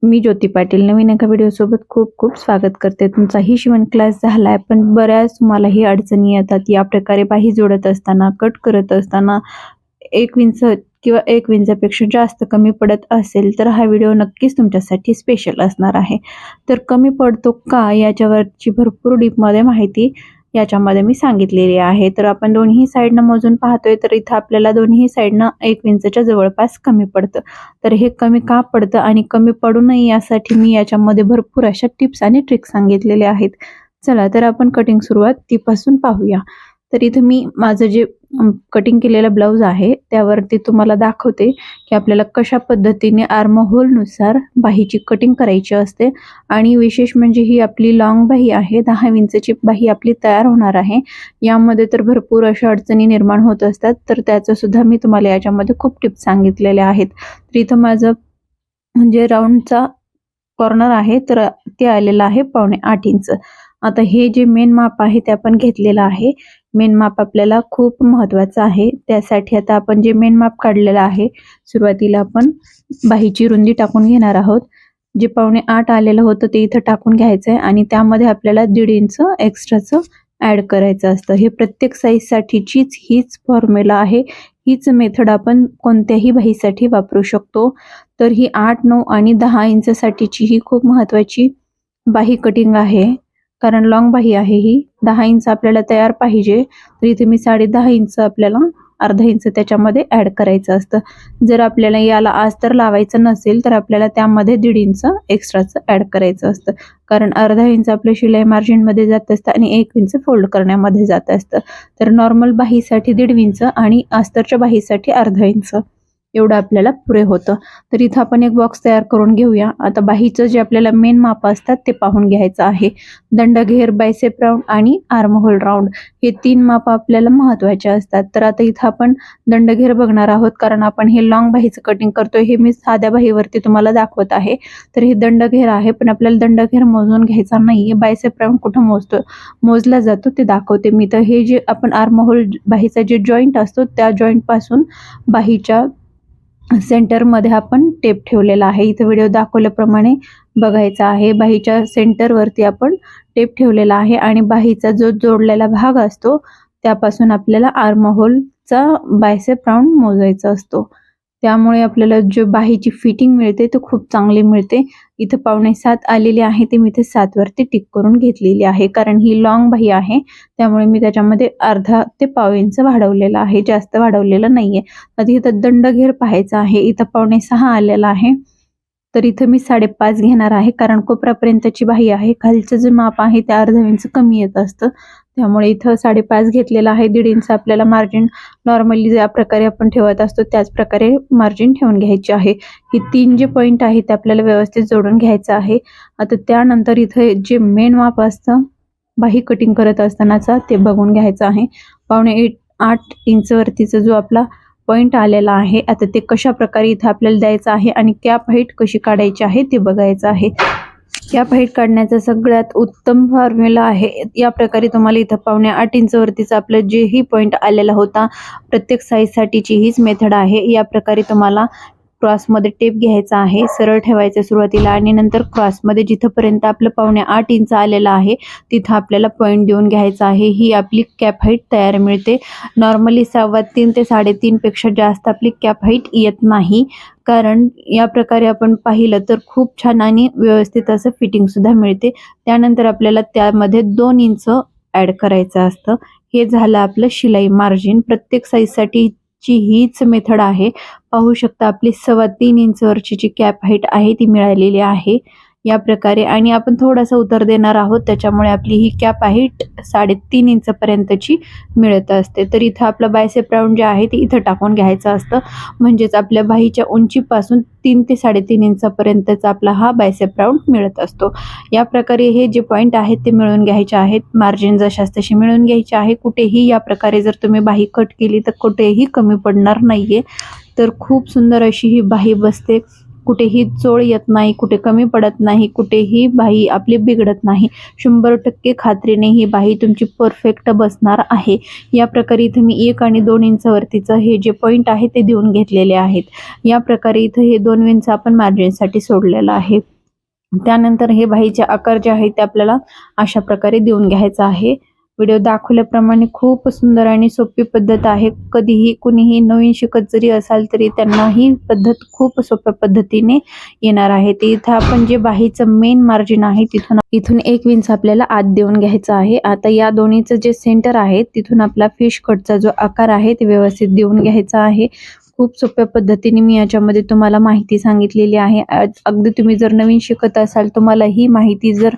मी ज्योती पाटील नवीन एका व्हिडिओसोबत खूप खूप स्वागत करते। तुमचाही शिवण क्लास झालाय पण बऱ्याच तुम्हाला ही अडचणी येतात। या प्रकारे बाही जोडत असताना, कट करत असताना 1 इंच किंवा 1 इंचापेक्षा जास्त कमी पडत असेल तर हा व्हिडिओ नक्कीच तुमच्यासाठी स्पेशल असणार आहे। तर कमी पडतो का याच्यावरची भरपूर डीपमध्ये माहिती याच्यामध्ये मी सांगितलेली आहे। तर आपण दोन्ही साइडनं मोजून पाहतोय तर इथं आपल्याला दोन्ही साइडनं 1 इंचच्या जवळपास कमी पडतं। तर हे कमी का पडतं आणि कमी पडू नये यासाठी मी याच्यामध्ये भरपूर अशा टिप्स आणि ट्रिक्स सांगितलेल्या आहेत। चला तर आपण कटिंग सुरुवात तीपासून पाहूया। तर इथं मी माझं जे कटिंग केलेला ब्लाउज आहे त्यावरती तुम्हाला दाखवते की आपल्याला कशा पद्धतीने आर्म होल नुसार बाहीची कटिंग करायची असते। आणि विशेष म्हणजे ही आपली लॉंग बाही आहे, 10 इंचची बाही आपली तयार होणार आहे। यामध्ये तर भरपूर अशा अडचणी निर्माण होत असतात, तर त्याचं सुद्धा मी तुम्हाला याच्यामध्ये खूप टिप्स सांगितलेल्या आहेत। तर इथं माझं म्हणजे राऊंडचा कॉर्नर आहे तर ते आलेलं आहे 7.25 इंच। आता हे जे मेन माप आहे ते आपण घेतलेलं आहे। मेन माप आपल्याला खूप महत्त्वाचं आहे। त्यासाठी आता आपण जे मेन माप काढलेलं आहे, सुरुवातीला आपण बाहीची रुंदी टाकून घेणार आहोत। जे 7.25 आलेलं होतं ते इथं टाकून घ्यायचं आहे आणि त्यामध्ये आपल्याला 1.5 इंच एक्स्ट्राचं ॲड करायचं असतं। हे प्रत्येक साईजसाठीचीच हीच फॉर्म्युला आहे, हीच मेथड आपण कोणत्याही बाहीसाठी वापरू शकतो। तर ही 8, 9 आणि 10 इंचसाठीची ही खूप महत्त्वाची बाही कटिंग आहे, कारण लॉंग बाही आहे ही। 10 इंच आपल्याला तयार पाहिजे, तर इथे मी 10.5 इंच आपल्याला अर्धा इंच त्याच्यामध्ये ॲड करायचं असतं। जर आपल्याला याला अस्तर लावायचं नसेल तर आपल्याला त्यामध्ये 1.5 इंच एक्स्ट्राचं ॲड करायचं असतं, कारण अर्धा इंच आपलं शिलाई मार्जिनमध्ये जात असतं आणि 1 इंच फोल्ड करण्यामध्ये जात असतं। तर नॉर्मल बाहीसाठी 1.5 इंच आणि अस्तरच्या बाहीसाठी अर्धा इंच एवढं आपल्याला पुरे होतं। तर इथं आपण एक बॉक्स तयार करून घेऊया। आता बाहीचं जे आपल्याला मेन माप असतात ते पाहून घ्यायचं आहे। दंडघेर, बायसेप राऊंड आणि आर्म होल राऊंड हे 3 माप आपल्याला महत्त्वाचे असतात। तर आता इथं आपण दंडघेर बघणार आहोत, कारण आपण हे लॉंग बाहीचं कटिंग करतोय। हे मी साध्या बाहीवरती तुम्हाला दाखवत आहे। तर हे दंडघेर आहे, पण आपल्याला दंडघेर मोजून घ्यायचा नाहीये। बायसेप राऊंड कुठं मोजला जातो ते दाखवते मी। तर हे जे आपण आर्म होल बाहीचा जे जॉईंट असतो त्या जॉईंट पासून बाहीच्या सेंटरमध्ये आपण टेप ठेवलेला आहे। इथे व्हिडिओ दाखवल्याप्रमाणे बघायचा आहे। बाहीच्या सेंटरवरती आपण टेप ठेवलेला आहे आणि बाहीचा जो जोडलेला भाग असतो त्यापासून आपल्याला आर्म होलचा बायसेप राऊंड मोजायचा असतो। त्यामुळे आपल्याला जो बाहीची फिटिंग मिळते ते खूप चांगली मिळते। इथं 6.25 आलेली आहे, ते मी इथे 7 वरती टिक करून घेतलेली आहे, कारण ही लॉंग बाही आहे त्यामुळे मी त्याच्यामध्ये अर्धा ते पाव इंच वाढवलेला आहे, जास्त वाढवलेलं नाहीये। आता इथं दंडघेर पाहायचा आहे, इथं 6.25 आलेला आहे, तर इथं मी 5.5 घेणार आहे, कारण कोपऱ्यापर्यंतची बाही आहे। खालचं जे माप आहे ते अर्धा इंच कमी येत असतं, त्यामुळे इथं 5.5 घेतलेला आहे। 1.5 इंच आपल्याला मार्जिन नॉर्मली ज्या प्रकारे आपण ठेवत असतो त्याच प्रकारे मार्जिन ठेवून घ्यायचे आहे। हे 3 जे पॉईंट आहेत ते आपल्याला व्यवस्थित जोडून घ्यायचं आहे। आता त्यानंतर इथं जे मेन माप असतं बाही कटिंग करत असतानाचा ते बघून घ्यायचं आहे। 7.8 इंच वरतीचा जो आपला पॉईंट आलेला आहे, आता ते कशा प्रकारे इथं आपल्याला द्यायचं आहे आणि कॅप हाईट कशी काढायची आहे ते बघायचं आहे। कॅप हाईट काढण्याचा सगळ्यात उत्तम फॉर्म्युला आहे। या प्रकारे तुम्हाला इथं 7.8 इंच वरतीचा आपलं जेही पॉईंट आलेला होता, प्रत्येक साईजसाठीची हीच मेथड आहे। या प्रकारे तुम्हाला क्रॉसमध्ये टेप घ्यायचा आहे, सरळ ठेवायचं सुरुवातीला आणि नंतर क्रॉसमध्ये जिथपर्यंत आपलं 7.8 इंच आलेलं आहे तिथं आपल्याला पॉईंट देऊन घ्यायचा आहे। ही आपली कॅप हाईट तयार मिळते। नॉर्मली 3.25 ते 3.5 पेक्षा जास्त आपली कॅप हाईट येत नाही, कारण या प्रकारे आपण पाहिलं तर खूप छान आणि व्यवस्थित असं फिटिंग सुद्धा मिळते। त्यानंतर आपल्याला त्यामध्ये 2 इंच ॲड करायचं असतं। हे झालं आपलं शिलाई मार्जिन। प्रत्येक साईजसाठी हीच मेथड आहे। पाहू शकता आपली 3.25 इंच वरची जी कॅप हाईट आहे ती मिळालेली आहे या प्रकारे, आणि आपण थोडासा उतार देणार आहोत त्याच्यामुळे आपली ही कॅप हाईट 3.5 इंच पर्यंतची मिळत असते। तर इथं आपलं बायसेप राऊंड जे आहे ते इथं टाकून घ्यायचं असतं, म्हणजेच आपल्या बाहीच्या उंचीपासून 3 ते 3.5 इंचापर्यंतचा आपला हा बायसेप राऊंड मिळत असतो। या प्रकारे हे जे पॉईंट आहेत ते मिळून घ्यायचे आहेत। मार्जिन जशास तशी मिळून घ्यायची आहे। कुठेही या प्रकारे जर तुम्ही बाही कट केली तर कुठेही कमी पडणार नाहीये। तर खूप सुंदर अशी ही बाही बसते, कुठेही चोळ येत नाही, कुठे कमी पडत नाही, कुठेही बाही आपली बिघडत नाही। 100% खात्रीने ही बाही तुमची परफेक्ट बसणार आहे। या प्रकारे इथे मी 1 आणि 2 इंच वरतीचं हे जे पॉईंट आहे ते देऊन घेतलेले आहेत। या प्रकारे इथं हे 2 इंच आपण मार्जिनसाठी सोडलेलं आहे। त्यानंतर हे बाहीचे आकार जे आहेत ते आपल्याला अशा प्रकारे देऊन घ्यायचा आहे. व्हिडिओ दाखवल्याप्रमाणे खूप सुंदर आणि सोपी पद्धत आहे. कधीही कुणीही नवीन शिकत जरी असाल तरी त्यांना ही पद्धत खूप सोप्या पद्धतीने येणार आहे. ते इथं आपण जे बाहीचं मेन मार्जिन आहे इथून 1 इंच आपल्याला आत देऊन घ्यायचं आहे. आता या दोन्हीचं जे सेंटर आहे तिथून आपला फिश कटचा जो आकार आहे ते व्यवस्थित देऊन घ्यायचा आहे. खूप सोप्या पद्धतीने मी याच्यामध्ये तुम्हाला माहिती सांगितलेली आहे. अगदी तुम्ही जर नवीन शिकत असाल, तुम्हाला ही माहिती जर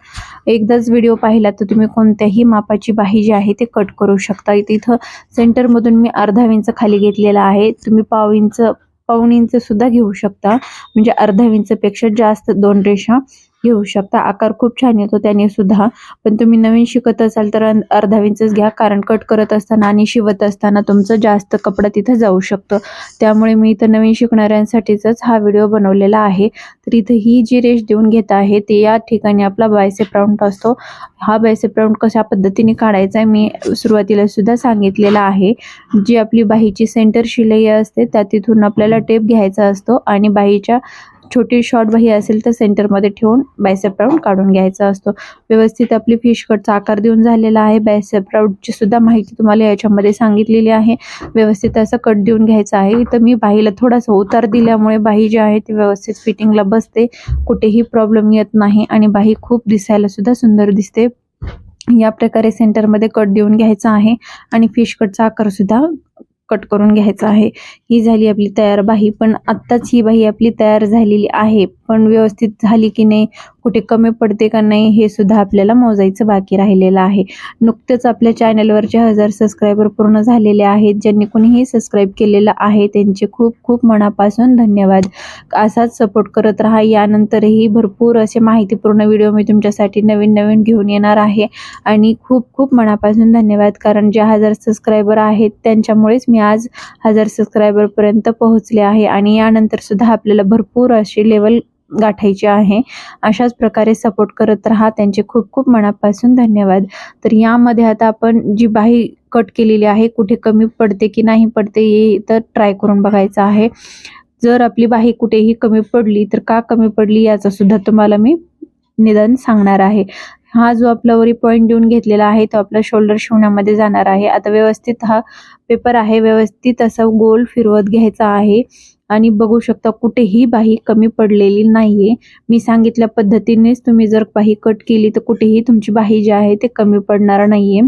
एकदाच व्हिडिओ पाहिला तर तुम्ही कोणत्याही मापाची बाही जी आहे ते कट करू शकता. इथं सेंटरमधून मी अर्धा इंच खाली घेतलेला आहे. तुम्ही पाऊण इंच सुद्धा घेऊ शकता, म्हणजे अर्धा इंचपेक्षा जास्त 2 रेषा घेऊ शकता. आकार खूप छान येतो त्याने सुद्धा. पण तुम्ही नवीन शिकत असाल तर अर्धा इंचच घ्या, कारण कट करत असताना आणि शिवत असताना तुमचं जास्त कपडा तिथं जाऊ शकतं. त्यामुळे मी इथं नवीन शिकणाऱ्यांसाठीच हा व्हिडिओ बनवलेला आहे. तर इथं ही जी रेष देऊन घेत आहे ते या ठिकाणी आपला बायसेप राऊंड असतो. हा बायसेप राऊंड कशा पद्धतीने काढायचा आहे मी सुरुवातीला सुद्धा सांगितलेला आहे. जी आपली बाहीची सेंटर शिलाई असते त्या तिथून आपल्याला टेप घ्यायचा असतो आणि बाहीच्या छोटी शॉर्ट बाही असेल तर सेंटरमध्ये ठेवून बायसेप राऊंड काढून घ्यायचा असतो. व्यवस्थित आपली फिश कटचा आकार देऊन झालेला आहे. बायसेप राऊंडची सुद्धा माहिती तुम्हाला याच्यामध्ये सांगितलेली आहे. व्यवस्थित असं कट देऊन घ्यायचा आहे. इथं मी बाहीला थोडासा उतार दिल्यामुळे बाही जी आहे ती व्यवस्थित फिटिंगला बसते, कुठेही प्रॉब्लेम येत नाही आणि बाही खूप दिसायला सुद्धा सुंदर दिसते. या प्रकारे सेंटरमध्ये कट देऊन घ्यायचा आहे आणि फिश कटचा आकार सुद्धा कट करून घ्यायचा आहे. ही झाली आपली तयार बाही. पण आत्ताच ही बाही आपली तयार झालेली आहे, पण व्यवस्थित झाली की नाही, कुठे कमी पडते का नाही हे सुद्धा आपल्याला मोजायचं बाकी राहिलेलं आहे. नुकतेच आपल्या चॅनलवरचे 1000 सबस्क्रायबर पूर्ण झालेले आहेत. ज्यांनी कोणीही सबस्क्राईब केलेलं आहे त्यांचे खूप खूप मनापासून धन्यवाद. असाच सपोर्ट करत राहा. यानंतरही भरपूर असे माहितीपूर्ण व्हिडिओ मी तुमच्यासाठी नवीन घेऊन येणार आहे आणि खूप खूप मनापासून धन्यवाद, कारण जे 1000 सबस्क्रायबर आहेत त्यांच्यामुळेच मी आज 1000 सबस्क्रायबर पर्यंत पोहोचले आहे आणि यानंतर सुद्धा आपल्याला भरपूर अशी लेवल गाठायची आहे. अशाच प्रकारे सपोर्ट करत राहा. त्यांचे खूप खूप मनापासून धन्यवाद. तर यामध्ये आता आपण जी बाही कट केलेली आहे कुठे कमी पडते की नाही पडते हे तर ट्राय करून बघायचं आहे. जर आपली बाही कुठेही कमी पडली तर का कमी पडली याचं सुद्धा तुम्हाला मी निदान सांगणार आहे. हा जो आपला वरी पॉईंट देऊन घेतलेला आहे तो आपला शोल्डर शिवण्यामध्ये जाणार आहे. आता व्यवस्थित हा पेपर आहे व्यवस्थित असा गोल फिरवत घ्यायचा आहे आणि बघू शकता कुठेही बाही कमी पडलेली नाहीये. मी सांगितल्या पद्धतीनेच तुम्ही जर बाही कट केली तर कुठेही तुमची बाही जी आहे ते कमी पडणार नाहीये.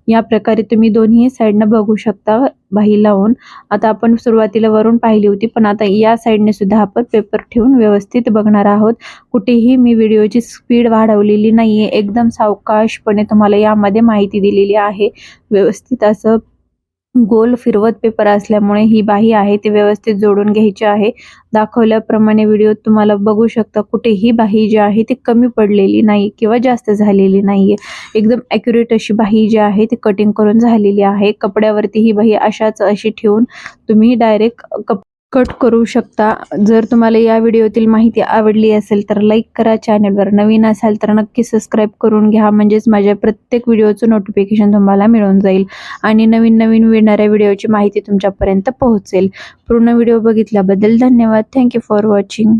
या प्रकारे तुम्ही दोन्ही साईडनं बघू शकता बाही लावून. आता आपण सुरुवातीला वरून पाहिली होती, पण आता या साईडने सुद्धा आपण पेपर ठेवून व्यवस्थित बघणार आहोत. कुठेही मी व्हिडिओची स्पीड वाढवलेली नाहीये, एकदम सावकाशपणे तुम्हाला यामध्ये माहिती दिलेली आहे. व्यवस्थित असं गोल फिरवत पेपर असल्यामुळे ही बाही आहे ती व्यवस्थित जोडून घ्यायची आहे. दाखवल्याप्रमाणे व्हिडिओ तुम्हाला बघू शकता कुठेही बाही जी आहे ती कमी पडलेली नाही किंवा जास्त झालेली नाहीये. एकदम ॲक्युरेट अशी बाही जी आहे ती कटिंग करून झालेली आहे. कपड्यावरती ही बाही अशी ठेवून तुम्ही डायरेक्ट कट करू शकता. जर तुम्हाला या व्हिडिओतील माहिती आवडली असेल तर लाईक करा. चॅनलवर नवीन असाल तर नक्की सबस्क्राईब करून घ्या, म्हणजेच माझ्या प्रत्येक व्हिडिओचं नोटिफिकेशन तुम्हाला मिळून जाईल आणि नवीन येणाऱ्या व्हिडिओची माहिती तुमच्यापर्यंत पोहोचेल. पूर्ण व्हिडिओ बघितल्याबद्दल धन्यवाद. Thank you for watching.